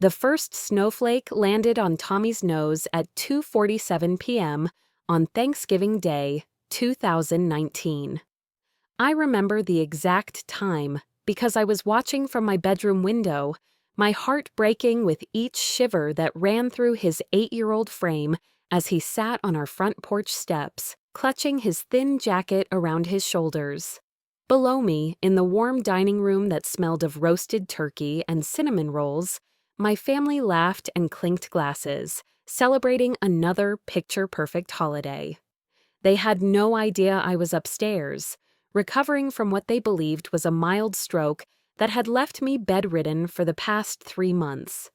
The first snowflake landed on Tommy's nose at 2:47 p.m. on Thanksgiving Day, 2019. I remember the exact time because I was watching from my bedroom window, my heart breaking with each shiver that ran through his 8-year-old frame as he sat on our front porch steps, clutching his thin jacket around his shoulders. Below me, in the warm dining room that smelled of roasted turkey and cinnamon rolls, my family laughed and clinked glasses, celebrating another picture-perfect holiday. They had no idea I was upstairs, recovering from what they believed was a mild stroke that had left me bedridden for the past 3 months.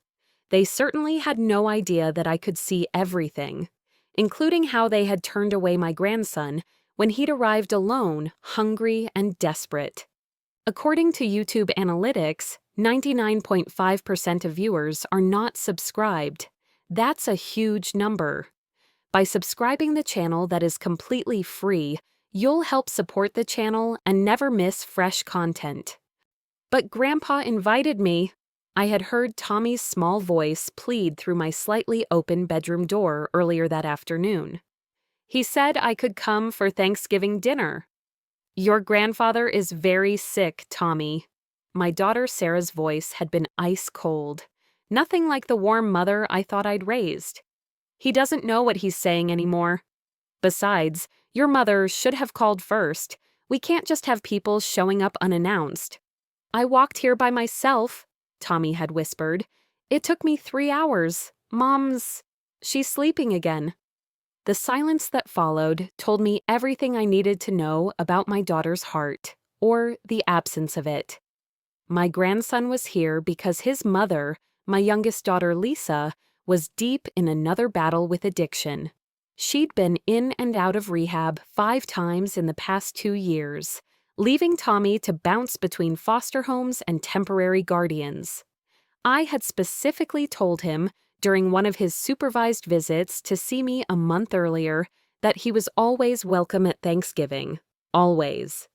They certainly had no idea that I could see everything, including how they had turned away my grandson when he'd arrived alone, hungry and desperate. According to YouTube analytics, 99.5% of viewers are not subscribed. That's a huge number. By subscribing the channel that is completely free, you'll help support the channel and never miss fresh content. But Grandpa invited me. I had heard Tommy's small voice plead through my slightly open bedroom door earlier that afternoon. He said I could come for Thanksgiving dinner. Your grandfather is very sick, Tommy. My daughter Sarah's voice had been ice cold, nothing like the warm mother I thought I'd raised. He doesn't know what he's saying anymore. Besides, your mother should have called first. We can't just have people showing up unannounced. I walked here by myself, Tommy had whispered. It took me 3 hours. She's sleeping again. The silence that followed told me everything I needed to know about my daughter's heart, or the absence of it. My grandson was here because his mother, my youngest daughter Lisa, was deep in another battle with addiction. She'd been in and out of rehab 5 times in the past 2 years, leaving Tommy to bounce between foster homes and temporary guardians. I had specifically told him during one of his supervised visits to see me a month earlier that he was always welcome at Thanksgiving. Always.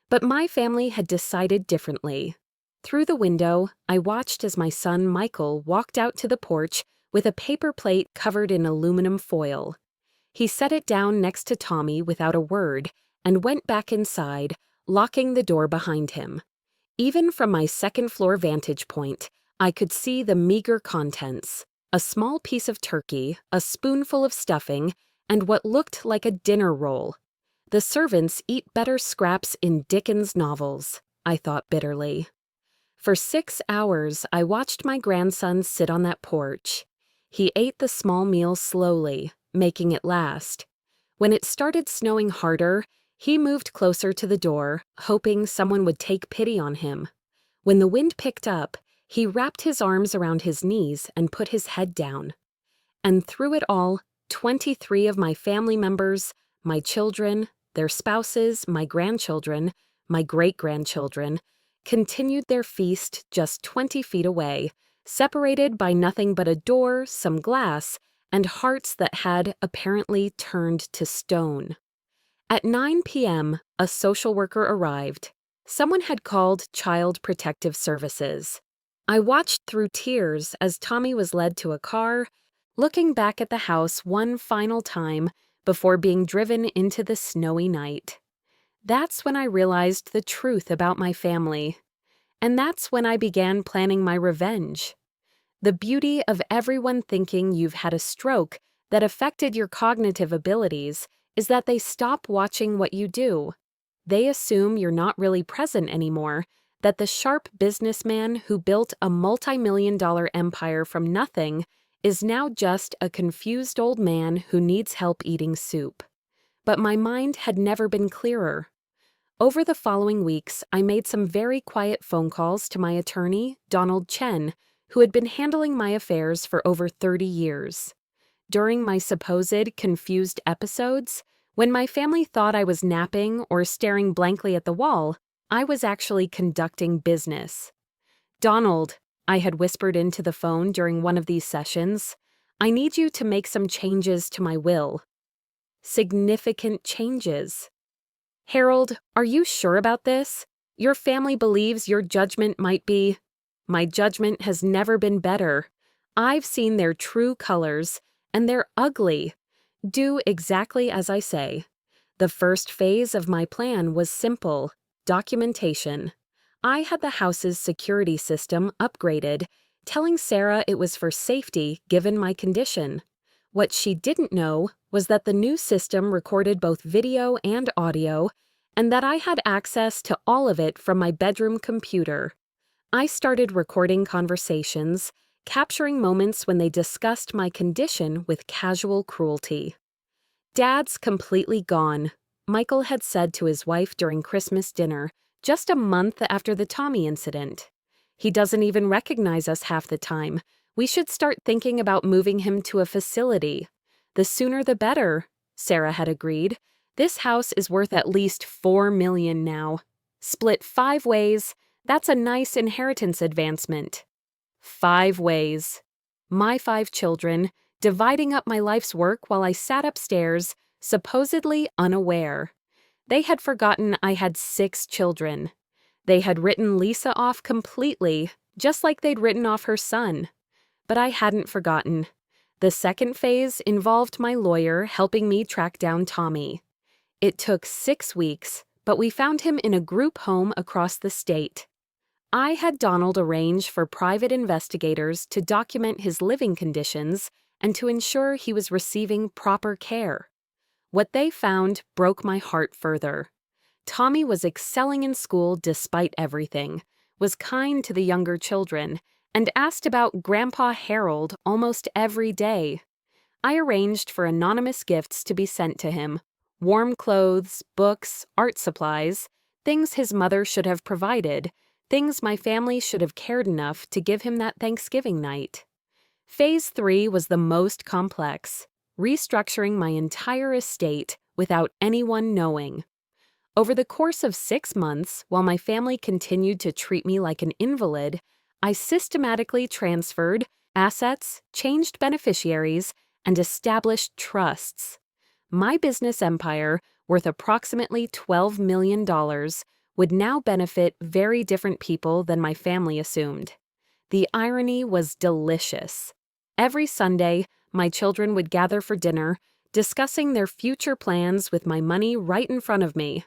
But my family had decided differently. Through the window, I watched as my son Michael walked out to the porch with a paper plate covered in aluminum foil. He set it down next to Tommy without a word and went back inside, locking the door behind him. Even from my second-floor vantage point, I could see the meager contents: a small piece of turkey, a spoonful of stuffing, and what looked like a dinner roll. The servants eat better scraps in Dickens novels, I thought bitterly. For 6 hours, I watched my grandson sit on that porch. He ate the small meal slowly, making it last. When it started snowing harder, he moved closer to the door, hoping someone would take pity on him. When the wind picked up, he wrapped his arms around his knees and put his head down. And through it all, 23 of my family members, my children, their spouses, my grandchildren, my great-grandchildren, continued their feast just 20 feet away, separated by nothing but a door, some glass, and hearts that had apparently turned to stone. At 9 p.m., a social worker arrived. Someone had called Child Protective Services. I watched through tears as Tommy was led to a car, looking back at the house one final time before being driven into the snowy night. That's when I realized the truth about my family. And that's when I began planning my revenge. The beauty of everyone thinking you've had a stroke that affected your cognitive abilities is that they stop watching what you do. They assume you're not really present anymore, that the sharp businessman who built a multi-million-dollar empire from nothing is now just a confused old man who needs help eating soup. But my mind had never been clearer. Over the following weeks, I made some very quiet phone calls to my attorney, Donald Chen, who had been handling my affairs for over 30 years. During my supposed confused episodes, when my family thought I was napping or staring blankly at the wall, I was actually conducting business. Donald, I had whispered into the phone during one of these sessions, I need you to make some changes to my will. Significant changes. Harold, are you sure about this? Your family believes your judgment might be... My judgment has never been better. I've seen their true colors, and they're ugly. Do exactly as I say. The first phase of my plan was simple: documentation. I had the house's security system upgraded, telling Sarah it was for safety given my condition. What she didn't know was that the new system recorded both video and audio, and that I had access to all of it from my bedroom computer. I started recording conversations, capturing moments when they discussed my condition with casual cruelty. "Dad's completely gone," Michael had said to his wife during Christmas dinner, just a month after the Tommy incident. "He doesn't even recognize us half the time. We should start thinking about moving him to a facility." "The sooner the better," Sarah had agreed. "This house is worth at least $4 million now. Split 5 ways, that's a nice inheritance advancement." 5 ways. My 5 children, dividing up my life's work while I sat upstairs, supposedly unaware. They had forgotten I had 6 children. They had written Lisa off completely, just like they'd written off her son. But I hadn't forgotten. The second phase involved my lawyer helping me track down Tommy. It took 6 weeks, but we found him in a group home across the state. I had Donald arrange for private investigators to document his living conditions and to ensure he was receiving proper care. What they found broke my heart further. Tommy was excelling in school despite everything, was kind to the younger children, and asked about Grandpa Harold almost every day. I arranged for anonymous gifts to be sent to him: warm clothes, books, art supplies, things his mother should have provided, things my family should have cared enough to give him that Thanksgiving night. Phase 3 was the most complex: restructuring my entire estate without anyone knowing. Over the course of 6 months, while my family continued to treat me like an invalid, I systematically transferred assets, changed beneficiaries, and established trusts. My business empire, worth approximately $12 million, would now benefit very different people than my family assumed. The irony was delicious. Every Sunday, my children would gather for dinner, discussing their future plans with my money right in front of me.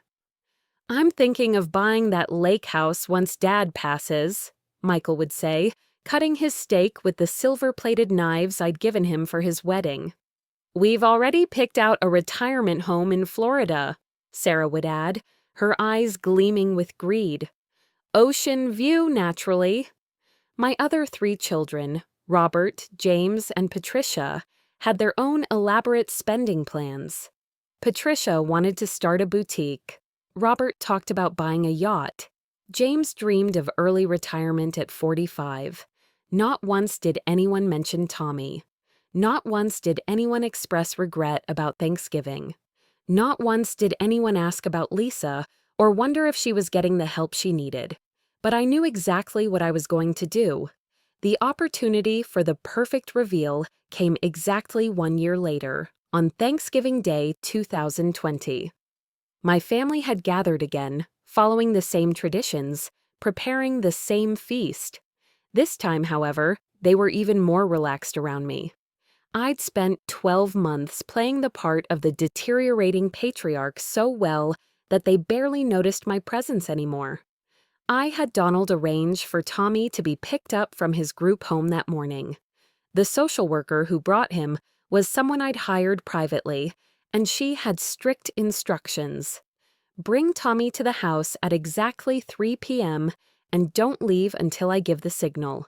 "I'm thinking of buying that lake house once Dad passes," Michael would say, cutting his steak with the silver-plated knives I'd given him for his wedding. "We've already picked out a retirement home in Florida," Sarah would add, her eyes gleaming with greed. "Ocean view, naturally." My other 3 children, Robert, James, and Patricia, had their own elaborate spending plans. Patricia wanted to start a boutique. Robert talked about buying a yacht. James dreamed of early retirement at 45. Not once did anyone mention Tommy. Not once did anyone express regret about Thanksgiving. Not once did anyone ask about Lisa or wonder if she was getting the help she needed. But I knew exactly what I was going to do. The opportunity for the perfect reveal came exactly 1 year later, on Thanksgiving Day 2020. My family had gathered again, following the same traditions, preparing the same feast. This time, however, they were even more relaxed around me. I'd spent 12 months playing the part of the deteriorating patriarch so well that they barely noticed my presence anymore. I had Donald arrange for Tommy to be picked up from his group home that morning. The social worker who brought him was someone I'd hired privately, and she had strict instructions. "Bring Tommy to the house at exactly 3 p.m. and don't leave until I give the signal."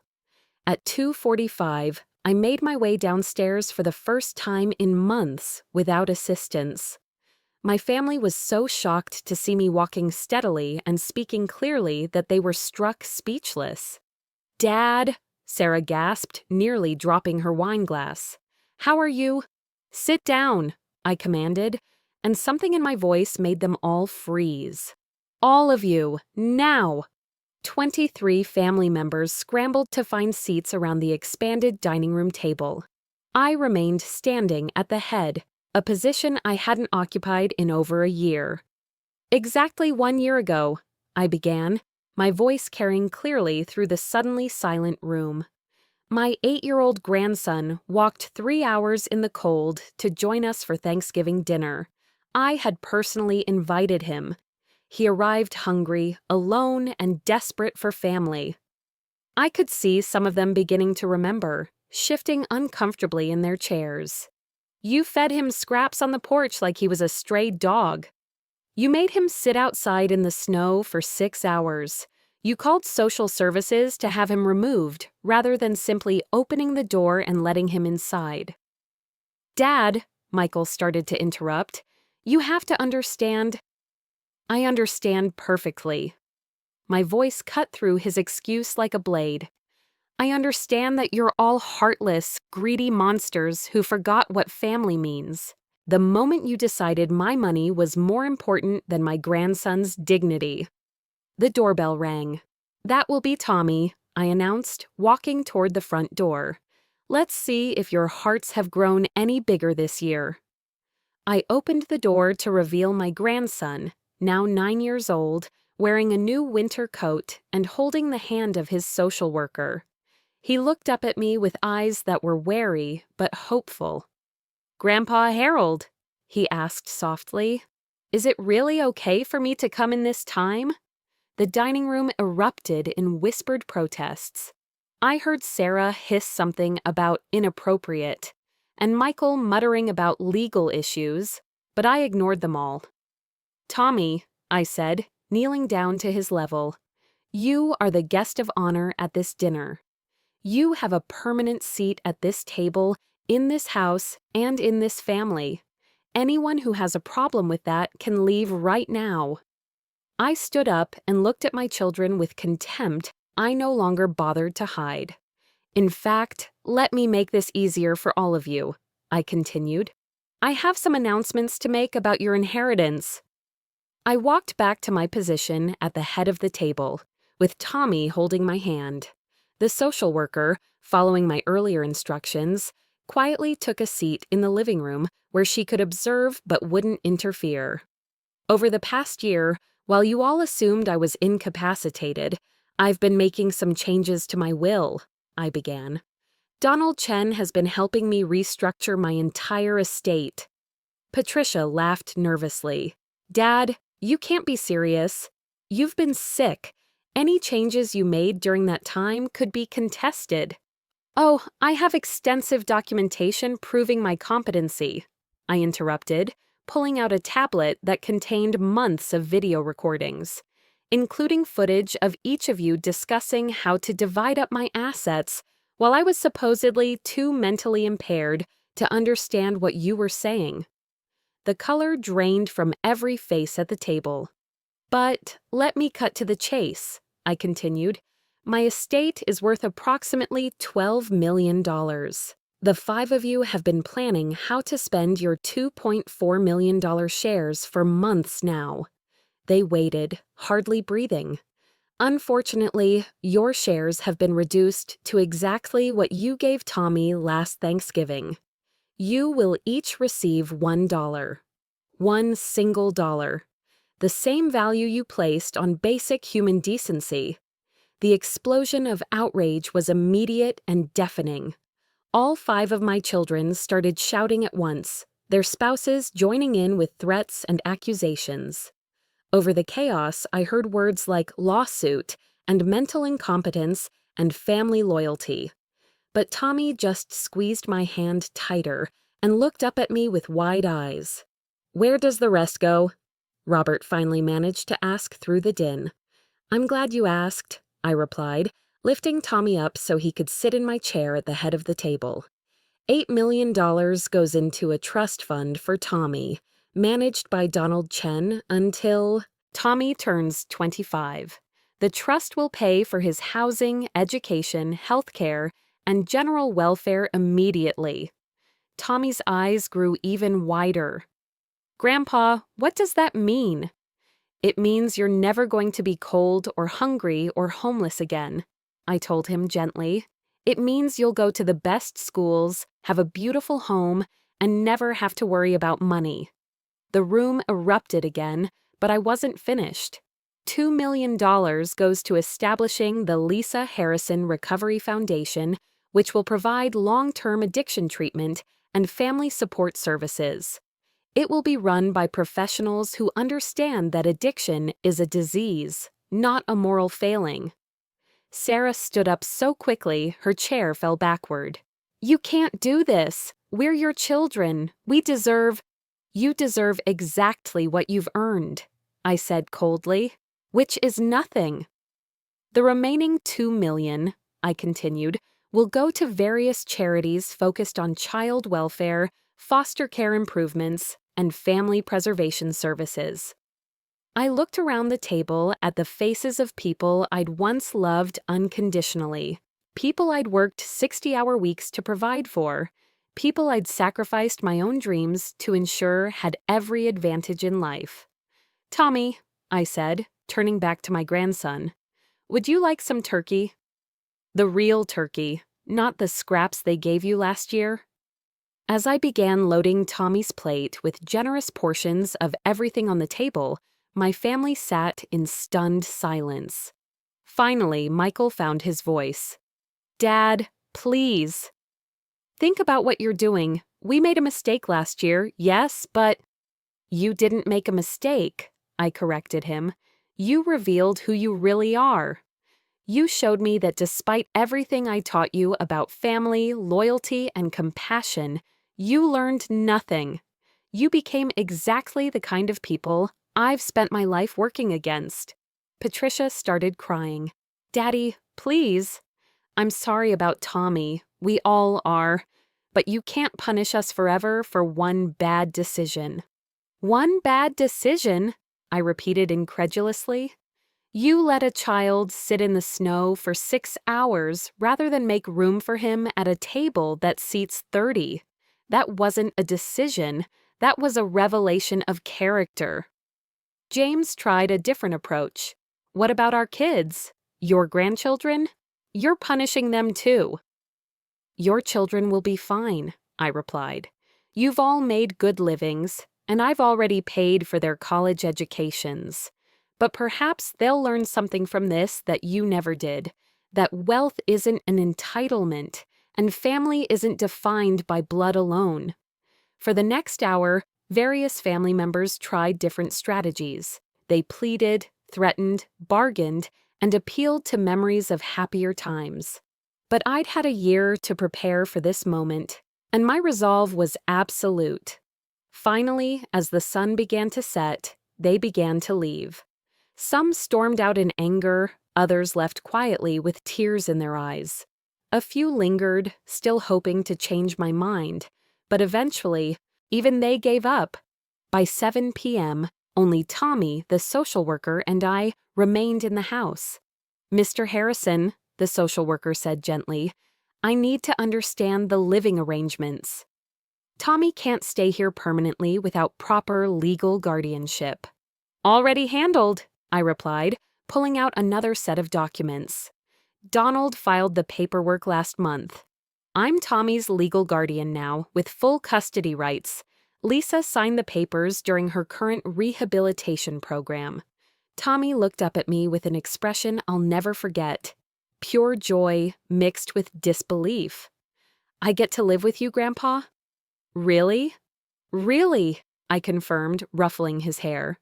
At 2:45, I made my way downstairs for the first time in months without assistance. My family was so shocked to see me walking steadily and speaking clearly that they were struck speechless. "Dad," Sarah gasped, nearly dropping her wine glass. "How are you?" "Sit down," I commanded, and something in my voice made them all freeze. "All of you, now!" 23 family members scrambled to find seats around the expanded dining room table. I remained standing at the head, a position I hadn't occupied in over a year. "Exactly 1 year ago," I began, my voice carrying clearly through the suddenly silent room. My 8-year-old grandson walked 3 hours in the cold to join us for Thanksgiving dinner. I had personally invited him. He arrived hungry, alone, and desperate for family. I could see some of them beginning to remember, shifting uncomfortably in their chairs. You fed him scraps on the porch like he was a stray dog. You made him sit outside in the snow for 6 hours. You called social services to have him removed, rather than simply opening the door and letting him inside. Dad, Michael started to interrupt, you have to understand. I understand perfectly. My voice cut through his excuse like a blade. I understand that you're all heartless, greedy monsters who forgot what family means. The moment you decided my money was more important than my grandson's dignity. The doorbell rang. That will be Tommy, I announced, walking toward the front door. Let's see if your hearts have grown any bigger this year. I opened the door to reveal my grandson, now 9 years old, wearing a new winter coat and holding the hand of his social worker. He looked up at me with eyes that were wary but hopeful. Grandpa Harold, he asked softly, is it really okay for me to come in this time? The dining room erupted in whispered protests. I heard Sarah hiss something about inappropriate, and Michael muttering about legal issues, but I ignored them all. Tommy, I said, kneeling down to his level, you are the guest of honor at this dinner. You have a permanent seat at this table, in this house, and in this family. Anyone who has a problem with that can leave right now. I stood up and looked at my children with contempt I no longer bothered to hide. In fact, let me make this easier for all of you, I continued. I have some announcements to make about your inheritance. I walked back to my position at the head of the table, with Tommy holding my hand. The social worker, following my earlier instructions, quietly took a seat in the living room where she could observe but wouldn't interfere. Over the past year, while you all assumed I was incapacitated, I've been making some changes to my will, I began. Donald Chen has been helping me restructure my entire estate. Patricia laughed nervously. Dad, you can't be serious. You've been sick. Any changes you made during that time could be contested. Oh, I have extensive documentation proving my competency, I interrupted, pulling out a tablet that contained months of video recordings, including footage of each of you discussing how to divide up my assets while I was supposedly too mentally impaired to understand what you were saying. The color drained from every face at the table. But let me cut to the chase, I continued. My estate is worth approximately $12 million. The 5 of you have been planning how to spend your $2.4 million shares for months now. They waited, hardly breathing. Unfortunately, your shares have been reduced to exactly what you gave Tommy last Thanksgiving. You will each receive $1. One single dollar. The same value you placed on basic human decency. The explosion of outrage was immediate and deafening. All 5 of my children started shouting at once, their spouses joining in with threats and accusations. Over the chaos, I heard words like lawsuit and mental incompetence and family loyalty. But Tommy just squeezed my hand tighter and looked up at me with wide eyes. Where does the rest go? Robert finally managed to ask through the din. I'm glad you asked, I replied, lifting Tommy up so he could sit in my chair at the head of the table. $8 million goes into a trust fund for Tommy, managed by Donald Chen until Tommy turns 25. The trust will pay for his housing, education, healthcare, and general welfare immediately. Tommy's eyes grew even wider. Grandpa, what does that mean? It means you're never going to be cold or hungry or homeless again, I told him gently. It means you'll go to the best schools, have a beautiful home, and never have to worry about money. The room erupted again, but I wasn't finished. $2 million goes to establishing the Lisa Harrison Recovery Foundation, which will provide long-term addiction treatment and family support services. It will be run by professionals who understand that addiction is a disease, not a moral failing. Sarah stood up so quickly her chair fell backward. "You can't do this. We're your children. You deserve exactly what you've earned," I said coldly, "which is nothing." "The remaining $2 million," I continued, "will go to various charities focused on child welfare, foster care improvements, and family preservation services." I looked around the table at the faces of people I'd once loved unconditionally, people I'd worked 60-hour weeks to provide for, people I'd sacrificed my own dreams to ensure had every advantage in life. "Tommy," I said, turning back to my grandson, "would you like some turkey?" "The real turkey, not the scraps they gave you last year." As I began loading Tommy's plate with generous portions of everything on the table, my family sat in stunned silence. Finally, Michael found his voice. "Dad, please. Think about what you're doing. We made a mistake last year, yes, but—" "You didn't make a mistake," I corrected him. "You revealed who you really are. You showed me that despite everything I taught you about family, loyalty, and compassion, you learned nothing. You became exactly the kind of people I've spent my life working against." Patricia started crying. "Daddy, please. I'm sorry about Tommy. We all are. But you can't punish us forever for one bad decision." "One bad decision?" I repeated incredulously. "You let a child sit in the snow for 6 hours rather than make room for him at a table that seats 30. That wasn't a decision. That was a revelation of character." James tried a different approach. "What about our kids? Your grandchildren? You're punishing them too." "Your children will be fine," I replied. "You've all made good livings, and I've already paid for their college educations. But perhaps they'll learn something from this that you never did, that wealth isn't an entitlement, and family isn't defined by blood alone." For the next hour, various family members tried different strategies. They pleaded, threatened, bargained, and appealed to memories of happier times. But I'd had a year to prepare for this moment, and my resolve was absolute. Finally, as the sun began to set, they began to leave. Some stormed out in anger, others left quietly with tears in their eyes. A few lingered, still hoping to change my mind, but eventually, even they gave up. By 7 p.m., only Tommy, the social worker, and I remained in the house. "Mr. Harrison," the social worker said gently, "I need to understand the living arrangements." "Tommy can't stay here permanently without proper legal guardianship." "Already handled," I replied, pulling out another set of documents. "Donald filed the paperwork last month. I'm Tommy's legal guardian now, with full custody rights. Lisa signed the papers during her current rehabilitation program." Tommy looked up at me with an expression I'll never forget. Pure joy mixed with disbelief. "I get to live with you, Grandpa?" "Really?" "Really," I confirmed, ruffling his hair.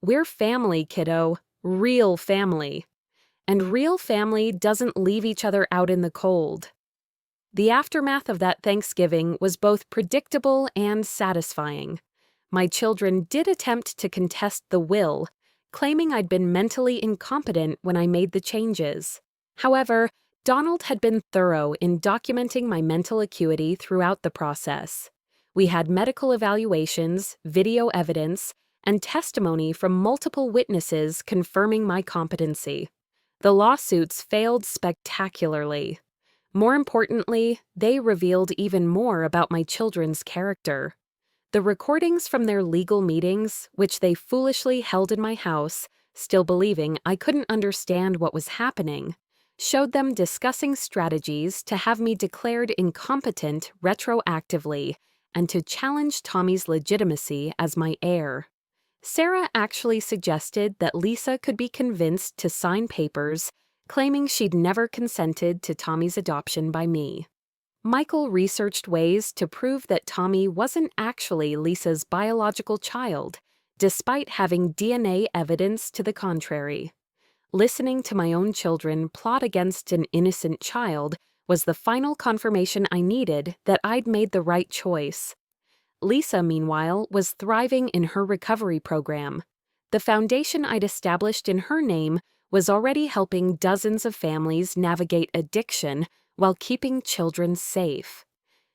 "We're family, kiddo. Real family. And real family doesn't leave each other out in the cold." The aftermath of that Thanksgiving was both predictable and satisfying. My children did attempt to contest the will, claiming I'd been mentally incompetent when I made the changes. However, Donald had been thorough in documenting my mental acuity throughout the process. We had medical evaluations, video evidence, and testimony from multiple witnesses confirming my competency. The lawsuits failed spectacularly. More importantly, they revealed even more about my children's character. The recordings from their legal meetings, which they foolishly held in my house, still believing I couldn't understand what was happening, showed them discussing strategies to have me declared incompetent retroactively and to challenge Tommy's legitimacy as my heir. Sarah actually suggested that Lisa could be convinced to sign papers claiming she'd never consented to Tommy's adoption by me. Michael researched ways to prove that Tommy wasn't actually Lisa's biological child, despite having DNA evidence to the contrary. Listening to my own children plot against an innocent child was the final confirmation I needed that I'd made the right choice. Lisa, meanwhile, was thriving in her recovery program. The foundation I'd established in her name was already helping dozens of families navigate addiction while keeping children safe.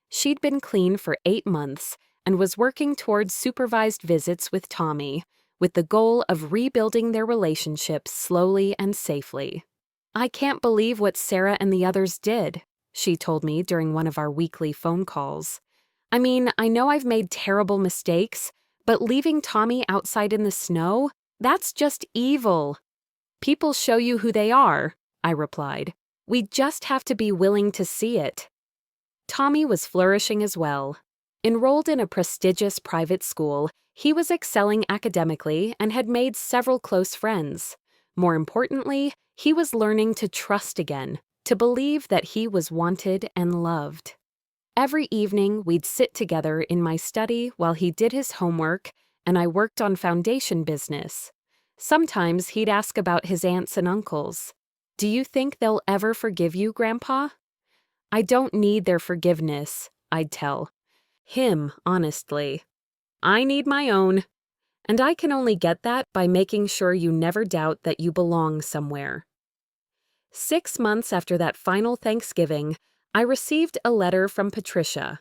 She'd been clean for 8 months and was working towards supervised visits with Tommy, with the goal of rebuilding their relationship slowly and safely. "I can't believe what Sarah and the others did," she told me during one of our weekly phone calls. "I mean, I know I've made terrible mistakes, but leaving Tommy outside in the snow, that's just evil." "People show you who they are," I replied. "We just have to be willing to see it." Tommy was flourishing as well. Enrolled in a prestigious private school, he was excelling academically and had made several close friends. More importantly, he was learning to trust again, to believe that he was wanted and loved. Every evening, we'd sit together in my study while he did his homework and I worked on foundation business. Sometimes he'd ask about his aunts and uncles. "Do you think they'll ever forgive you, Grandpa?" "I don't need their forgiveness," I'd tell him honestly. "I need my own. And I can only get that by making sure you never doubt that you belong somewhere." 6 months after that final Thanksgiving, I received a letter from Patricia.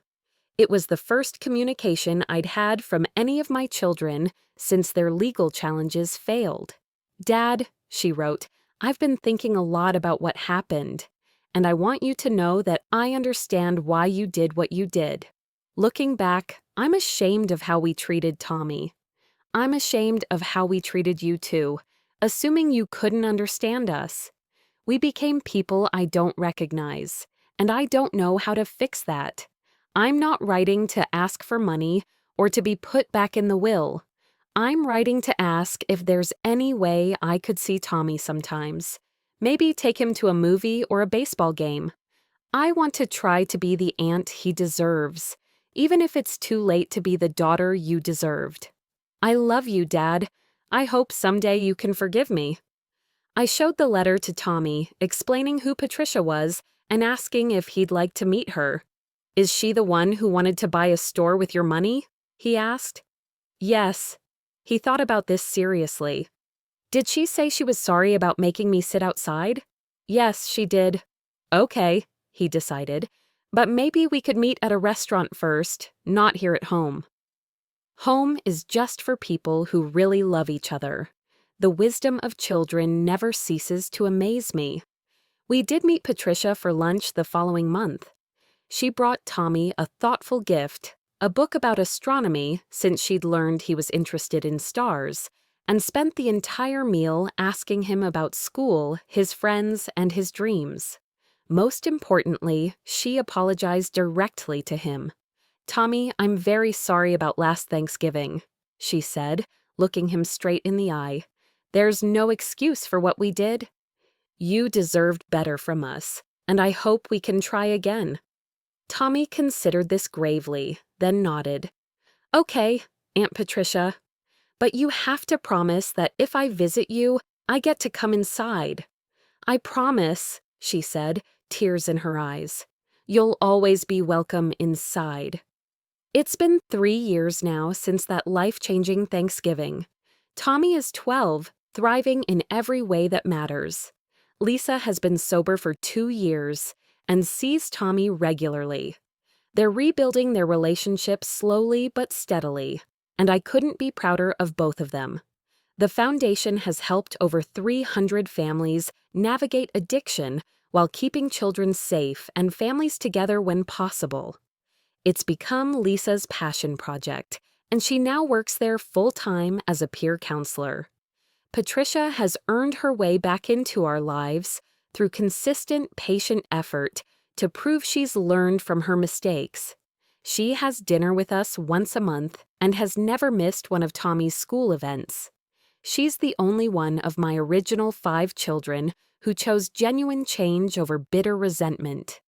It was the first communication I'd had from any of my children since their legal challenges failed. "Dad," she wrote, "I've been thinking a lot about what happened, and I want you to know that I understand why you did what you did. Looking back, I'm ashamed of how we treated Tommy. I'm ashamed of how we treated you too, assuming you couldn't understand us. We became people I don't recognize, and I don't know how to fix that. I'm not writing to ask for money or to be put back in the will. I'm writing to ask if there's any way I could see Tommy sometimes. Maybe take him to a movie or a baseball game. I want to try to be the aunt he deserves, even if it's too late to be the daughter you deserved. I love you, Dad. I hope someday you can forgive me." I showed the letter to Tommy, explaining who Patricia was and asking if he'd like to meet her. "Is she the one who wanted to buy a store with your money?" he asked. "Yes." He thought about this seriously. "Did she say she was sorry about making me sit outside?" "Yes, she did." "Okay," he decided. "But maybe we could meet at a restaurant first, not here at home." Home is just for people who really love each other. The wisdom of children never ceases to amaze me. We did meet Patricia for lunch the following month. She brought Tommy a thoughtful gift, a book about astronomy since she'd learned he was interested in stars, and spent the entire meal asking him about school, his friends, and his dreams. Most importantly, she apologized directly to him. "Tommy, I'm very sorry about last Thanksgiving," she said, looking him straight in the eye. "There's no excuse for what we did. You deserved better from us, and I hope we can try again." Tommy considered this gravely, then nodded. "Okay, Aunt Patricia. But you have to promise that if I visit you, I get to come inside." "I promise," she said, tears in her eyes. "You'll always be welcome inside." It's been 3 years now since that life-changing Thanksgiving. Tommy is 12, thriving in every way that matters. Lisa has been sober for 2 years and sees Tommy regularly. They're rebuilding their relationship slowly but steadily, and I couldn't be prouder of both of them. The foundation has helped over 300 families navigate addiction while keeping children safe and families together when possible. It's become Lisa's passion project, and she now works there full-time as a peer counselor. Patricia has earned her way back into our lives through consistent, patient effort to prove she's learned from her mistakes. She has dinner with us once a month and has never missed one of Tommy's school events. She's the only one of my original 5 children who chose genuine change over bitter resentment.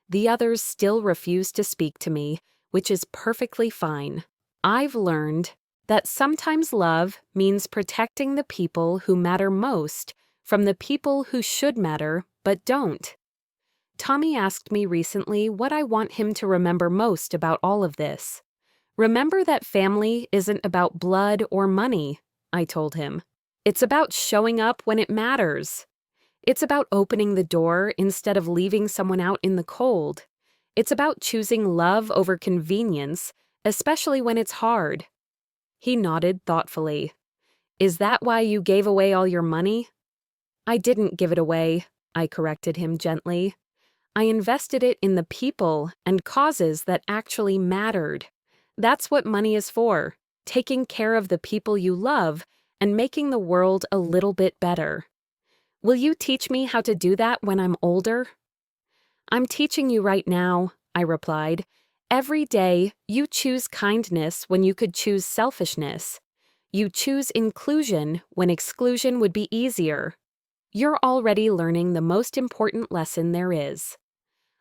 The others still refuse to speak to me, which is perfectly fine. I've learned that sometimes love means protecting the people who matter most from the people who should matter but don't. Tommy asked me recently what I want him to remember most about all of this. Remember that family isn't about blood or money, I told him. It's about showing up when it matters. It's about opening the door instead of leaving someone out in the cold. It's about choosing love over convenience, especially when it's hard. He nodded thoughtfully. Is that why you gave away all your money? I didn't give it away, I corrected him gently. I invested it in the people and causes that actually mattered. That's what money is for, taking care of the people you love and making the world a little bit better. Will you teach me how to do that when I'm older? I'm teaching you right now, I replied. Every day, you choose kindness when you could choose selfishness. You choose inclusion when exclusion would be easier. You're already learning the most important lesson there is.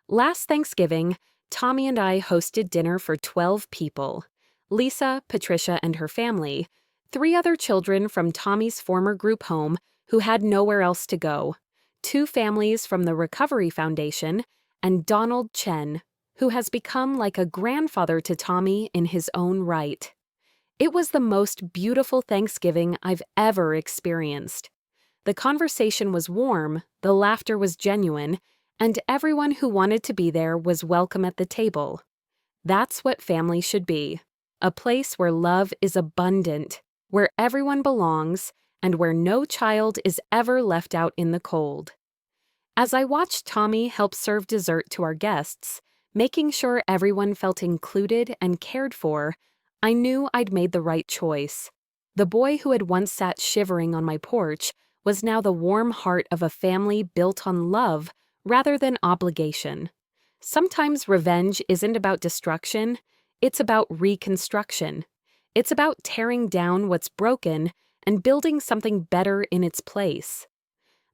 Last Thanksgiving, Tommy and I hosted dinner for 12 people. Lisa, Patricia, and her family, 3 other children from Tommy's former group home who had nowhere else to go, 2 families from the Recovery Foundation, and Donald Chen, who has become like a grandfather to Tommy in his own right. It was the most beautiful Thanksgiving I've ever experienced. The conversation was warm, the laughter was genuine, and everyone who wanted to be there was welcome at the table. That's what family should be. A place where love is abundant, where everyone belongs, and where no child is ever left out in the cold. As I watched Tommy help serve dessert to our guests, making sure everyone felt included and cared for, I knew I'd made the right choice. The boy who had once sat shivering on my porch was now the warm heart of a family built on love rather than obligation. Sometimes revenge isn't about destruction, it's about reconstruction. It's about tearing down what's broken and building something better in its place.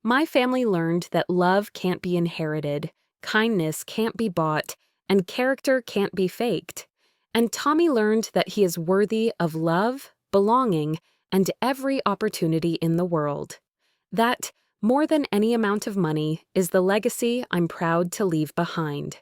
My family learned that love can't be inherited, kindness can't be bought, and character can't be faked. And Tommy learned that he is worthy of love, belonging, and every opportunity in the world. That, more than any amount of money, is the legacy I'm proud to leave behind.